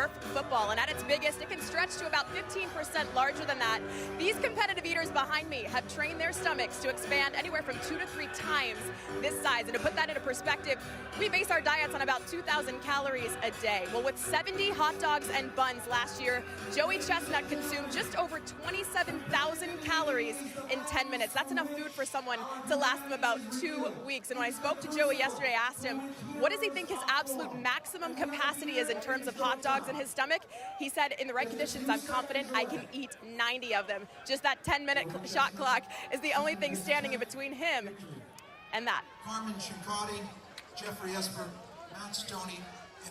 Nerf football, and at its biggest, it can stretch to about 15% larger than that. These competitive eaters behind me have trained their stomachs to expand anywhere from 2 to 3 times this size. And to put that into perspective, we base our diets on about 2,000 calories a day. Well, with 70 hot dogs and buns last year, Joey Chestnut consumed just over 27,000 calories in 10 minutes. That's enough food for someone to last them about 2 weeks. And when I spoke to Joey yesterday, I asked him, what does he think his absolute maximum capacity is in terms of hot dogs in his stomach? He said, in the right conditions, I'm confident I can eat 90 of them. Just that 10-minute shot clock is the only thing standing in between him and that. Carmen Shinkati, Jeffrey Esper, Mount Stoney.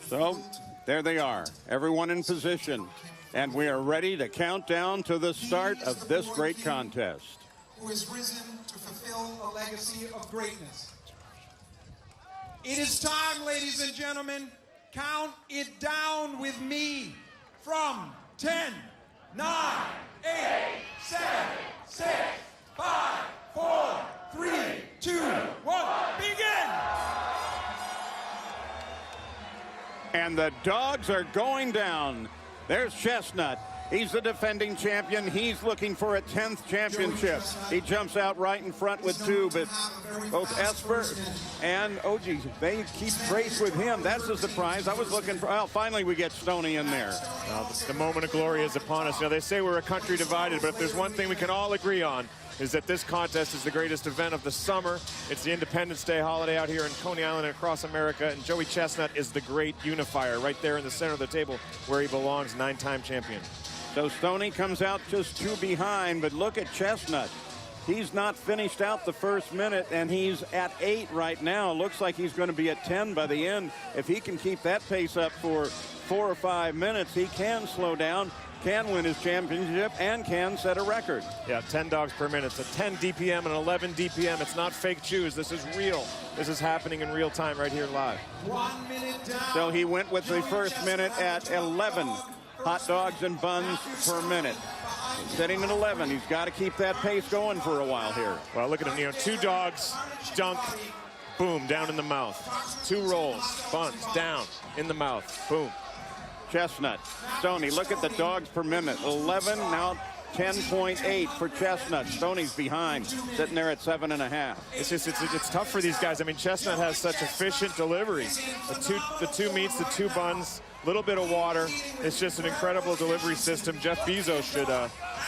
So there they are, everyone in position. And we are ready to count down to the start of this great contest. Who has risen to fulfill a legacy of greatness. It is time, ladies and gentlemen. Count it down with me. From 10, 9, 8, 7, 6, 5, 4, 3, 2, 1, begin! And the dogs are going down. There's Chestnut. He's the defending champion. He's looking for a 10th championship. He jumps out right in front with 2, but both Esper and Oji, they keep pace with him. That's a surprise. I was looking for, well, finally we get Stoney in there. The moment of glory is upon us. You know, they say we're a country divided, but if there's one thing we can all agree on, is that this contest is the greatest event of the summer. It's the Independence Day holiday out here in Coney Island and across America, and Joey Chestnut is the great unifier right there in the center of the table where he belongs, 9-time champion. So Stoney comes out just 2 behind, but look at Chestnut. He's not finished out the first minute, and he's at 8 right now. Looks like he's going to be at 10 by the end. If he can keep that pace up for 4 or 5 minutes, he can slow down, can win his championship, and can set a record. Yeah, 10 dogs per minute. It's a 10 DPM and 11 DPM. It's not fake chews. This is real. This is happening in real time right here live. 1 minute down. So he went with the first minute at 11 hot dogs and buns per minute. Sitting at 11. He's got to keep that pace going for a while here. Well, look at him. You know, 2 dogs, dunk, boom, down in the mouth. 2 rolls, buns, down, in the mouth, boom. Chestnut, Stoney, look at the dogs per minute. 11, now 10.8 for Chestnut. Stoney's behind, sitting there at 7.5. It's tough for these guys. I mean, Chestnut has such efficient delivery. The two meats, the 2 buns, little bit of water. It's just an incredible delivery system. Jeff Bezos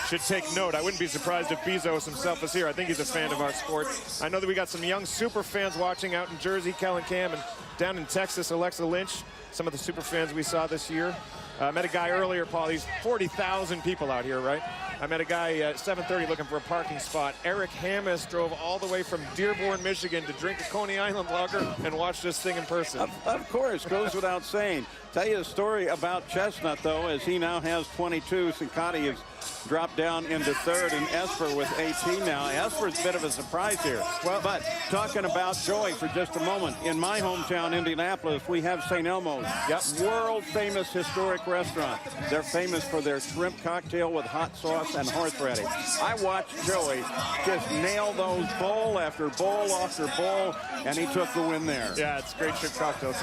should take note. I wouldn't be surprised if Bezos himself is here. I think he's a fan of our sport. I know that we got some young super fans watching out in Jersey, Kellen Cam, and down in Texas, Alexa Lynch, some of the super fans we saw this year. I met a guy earlier, Paul. He's 40,000 people out here, right? I met a guy at 7:30 looking for a parking spot. Eric Hammis drove all the way from Dearborn, Michigan to drink a Coney Island lager and watch this thing in person. Of course, goes without saying. Tell you a story about Chestnut, though, as he now has 22. Shinkati has dropped down into 3rd, and Esper with 18 now. Esper's a bit of a surprise here. Well, but talking about Joey for just a moment, in my hometown, Indianapolis, we have St. Elmo's. Yep, world-famous historic restaurant. They're famous for their shrimp cocktail with hot sauce and horseradish. I watched Joey just nail those bowl after bowl after bowl, and he took the win there. Yeah, it's great shrimp cocktails.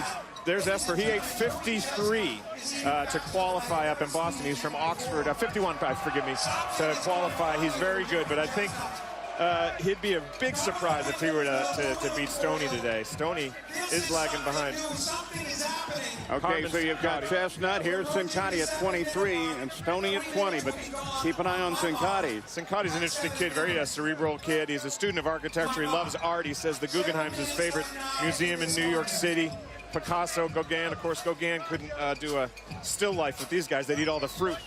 There's Esper. He ate 53 to qualify up in Boston. He's from Oxford. 51, forgive me, to qualify. He's very good, but I think he'd be a big surprise if he were to beat Stoney today. Stoney is lagging behind. Okay, so you've got Chestnut. Here's Shinkati at 23 and Stoney at 20, but keep an eye on Shinkati. Shinkati's an interesting kid, very cerebral kid. He's a student of architecture. He loves art. He says the Guggenheim's his favorite museum in New York City. Picasso, Gauguin. Of course, Gauguin couldn't do a still life with these guys. They'd eat all the fruit.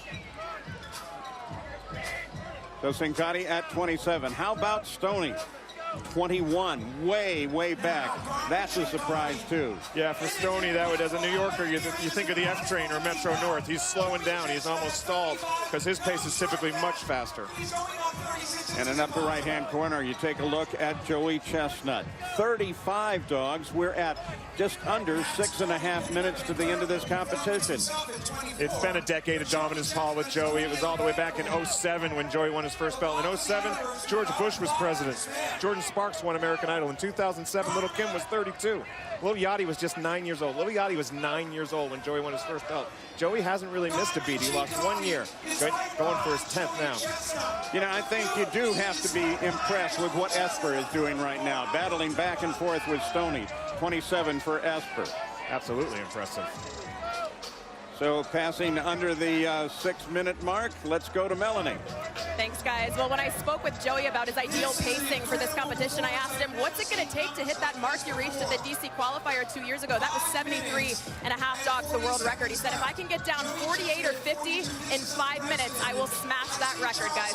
So Shinkati at 27. How about Stoney? 21, way back. That's a surprise, too. Yeah, for Stoney, that would, as a New Yorker, you think of the F train or Metro North. He's slowing down. He's almost stalled because his pace is typically much faster. And in upper right-hand corner, you take a look at Joey Chestnut. 35 dogs. We're at just under 6.5 minutes to the end of this competition. It's been a decade of dominance, Paul, with Joey. It was all the way back in 07 when Joey won his first belt. In 07, George Bush was president. George Jordan Sparks won American Idol. In 2007, Little Kim was 32. Lil Yachty was just 9 years old. Lil Yachty was 9 years old when Joey won his first belt. Joey hasn't really missed a beat. He lost 1 year, going for his 10th now. You know, I think you do have to be impressed with what Esper is doing right now, battling back and forth with Stoney. 27 for Esper. Absolutely impressive. So passing under the 6-minute mark, let's go to Melanie. Thanks, guys. Well, when I spoke with Joey about his ideal pacing for this competition, I asked him, what's it going to take to hit that mark you reached at the DC qualifier 2 years ago? That was 73.5 dogs, the world record. He said, if I can get down 48 or 50 in 5 minutes, I will smash that record, guys.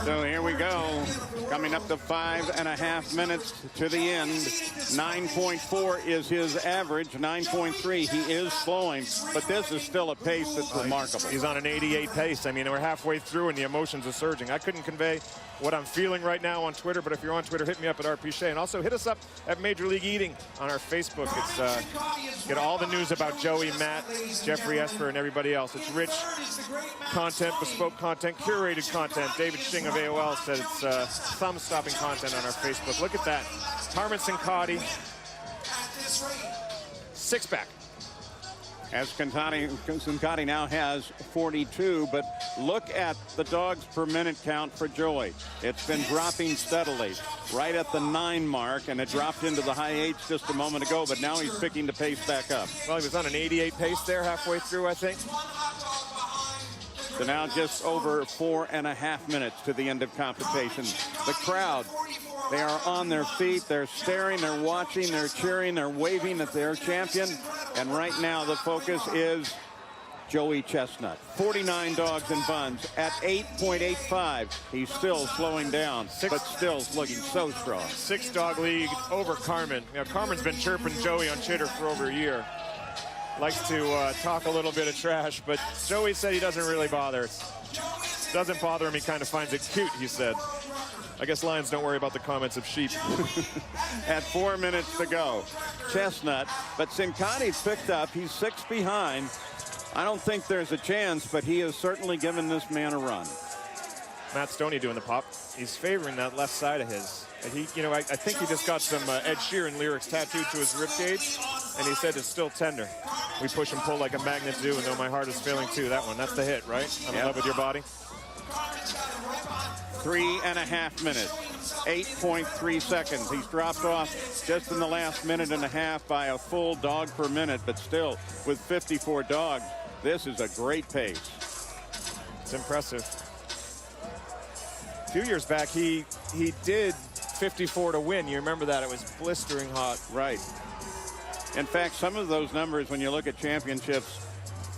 So here we go. Coming up to 5.5 minutes to the end. 9.4 is his average. 9.3. He is slowing, but this is still a pace that's remarkable. He's on an 88 pace. I mean, we're halfway through and the emotions are surging. I couldn't convey what I'm feeling right now on Twitter, but if you're on Twitter, hit me up at RP Shea. And also hit us up at Major League Eating on our Facebook. It's get all the news about Joey, Matt, Jeffrey Esper, and everybody else. It's rich content, bespoke content, curated content. David Shing of AOL said it's thumb-stopping content on our Facebook. Look at that. Carmen Sincotti, 6-pack. As Sincotti now has 42, but look at the dogs per minute count for Joey. It's been dropping steadily, right at the 9 mark, and it dropped into the high 8s just a moment ago, but now he's picking the pace back up. Well, he was on an 88 pace there halfway through, I think. So now just over 4.5 minutes to the end of competition. The crowd, they are on their feet, they're staring, they're watching, they're cheering, they're waving at their champion. And right now the focus is Joey Chestnut. 49 dogs and buns at 8.85. He's still slowing down, but still looking so strong. 6-dog lead over Carmen. You know, Carmen's been chirping Joey on Twitter for over a year. Likes to talk a little bit of trash, but Joey said he doesn't really bother. It doesn't bother him. He kind of finds it cute, he said. I guess lions don't worry about the comments of sheep. At 4 minutes to go. Chestnut, but Sincotti's picked up. He's 6 behind. I don't think there's a chance, but he has certainly given this man a run. Matt Stoney doing the pop. He's favoring that left side of his. And he, you know, I think he just got some Ed Sheeran lyrics tattooed to his ribcage, and he said it's still tender. We push and pull like a magnet do, and though my heart is failing too. That one, that's the hit, right? I'm in love with your body. 3.5 minutes, 8.3 seconds. He's dropped off just in the last minute and a half by a full dog per minute, but still with 54 dogs, this is a great pace. It's impressive. A few years back, he did 54 to win. You remember that? It was blistering hot. Right. In fact, some of those numbers, when you look at championships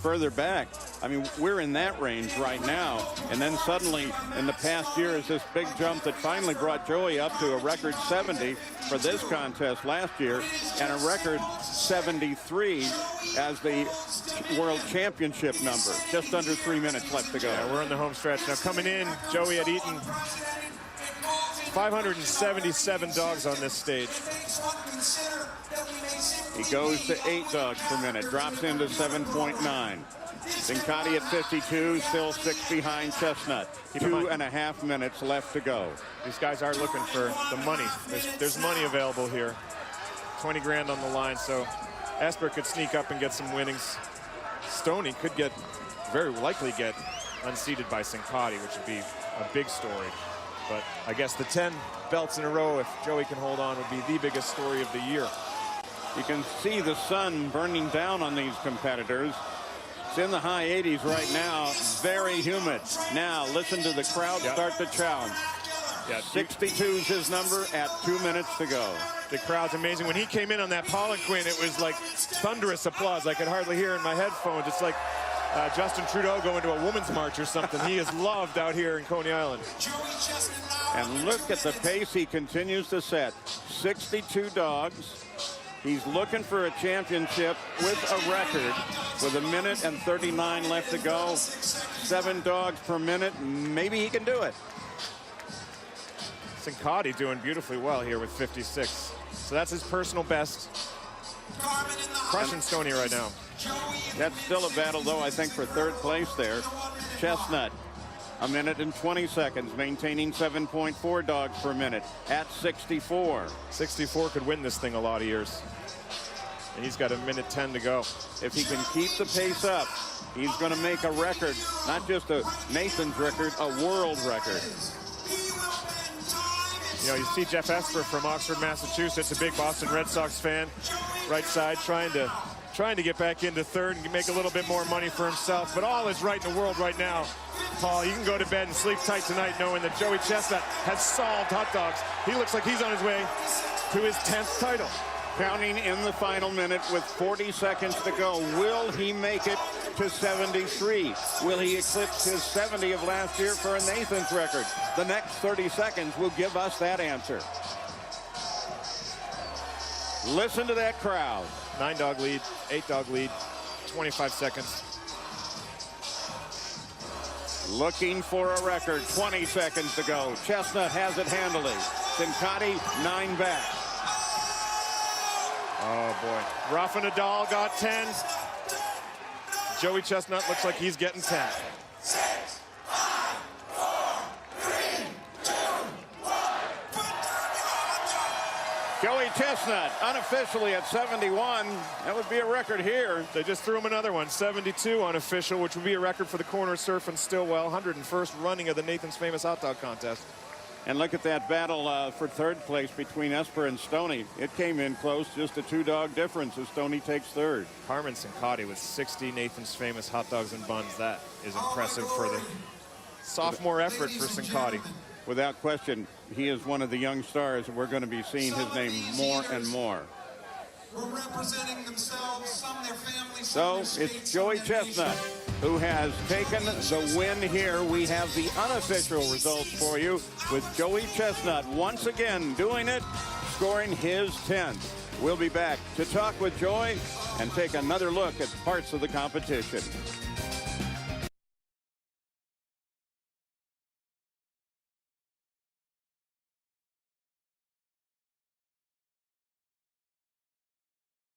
further back, I mean, we're in that range right now. And then suddenly, in the past year, is this big jump that finally brought Joey up to a record 70 for this contest last year, and a record 73 as the World Championship number. Just under 3 minutes left to go. Yeah, we're in the home stretch. Now coming in, Joey had eaten 577 dogs on this stage. He goes to 8 dogs per minute, drops into 7.9. Sincotti at 52, still 6 behind Chestnut. 2.5 minutes left to go. These guys are looking for the money. There's money available here. 20 grand on the line, so Esper could sneak up and get some winnings. Stoney could very likely get unseated by Sincotti, which would be a big story. But I guess the 10 belts in a row, if Joey can hold on, would be the biggest story of the year. You can see the sun burning down on these competitors. It's in the high 80s right now. Very humid. Now listen to the crowd start to challenge. Yeah, 62 is his number at 2 minutes to go. The crowd's amazing. When he came in on that palanquin, it was like thunderous applause. I could hardly hear in my headphones. It's like Justin Trudeau going to a women's march or something. He is loved out here in Coney Island. And look at the pace he continues to set. 62 dogs. He's looking for a championship with a record with 1 minute and 39 left to go. 7 dogs per minute. Maybe he can do it. Sincotti doing beautifully well here with 56. So that's his personal best. Crushing Stoney right now. That's still a battle, though, I think, for 3rd place there. Chestnut a minute and 20 seconds, maintaining 7.4 dogs per minute at 64. 64 could win this thing a lot of years. And he's got a minute 10 to go. If he can keep the pace up, he's going to make a record, not just a Nathan's record, a world record. You know, you see Jeff Esper from Oxford, Massachusetts, a big Boston Red Sox fan, right side, trying to get back into third and make a little bit more money for himself. But all is right in the world right now. Paul, you can go to bed and sleep tight tonight knowing that Joey Chestnut has solved hot dogs. He looks like he's on his way to his 10th title. Counting in the final minute with 40 seconds to go. Will he make it to 73? Will he eclipse his 70 of last year for a Nathan's record? The next 30 seconds will give us that answer. Listen to that crowd. 9-dog lead, 8-dog lead, 25 seconds. Looking for a record, 20 seconds to go. Chestnut has it handily. Sincotti, 9 back. Oh, boy. Rafa Nadal got 10. Joey Chestnut looks like he's getting 10. 6, 5, 4, 3, 2, 1. Joey Chestnut, unofficially at 71. That would be a record here. They just threw him another one, 72 unofficial, which would be a record for the corner surf and Stillwell, 101st running of the Nathan's Famous Hot Dog Contest. And look at that battle for third place between Esper and Stoney. It came in close, just a 2-dog difference as Stoney takes third. Carmen Sincotti with 60 Nathan's Famous hot dogs and buns. That is impressive for the sophomore effort for Sincotti. Without question, he is one of the young stars, and we're going to be seeing his name more and more. Were representing themselves, some their families. So it's Joey Chestnut who has taken the win here. We have the unofficial results for you with Joey Chestnut once again doing it, scoring his 10th. We'll be back to talk with Joey and take another look at parts of the competition.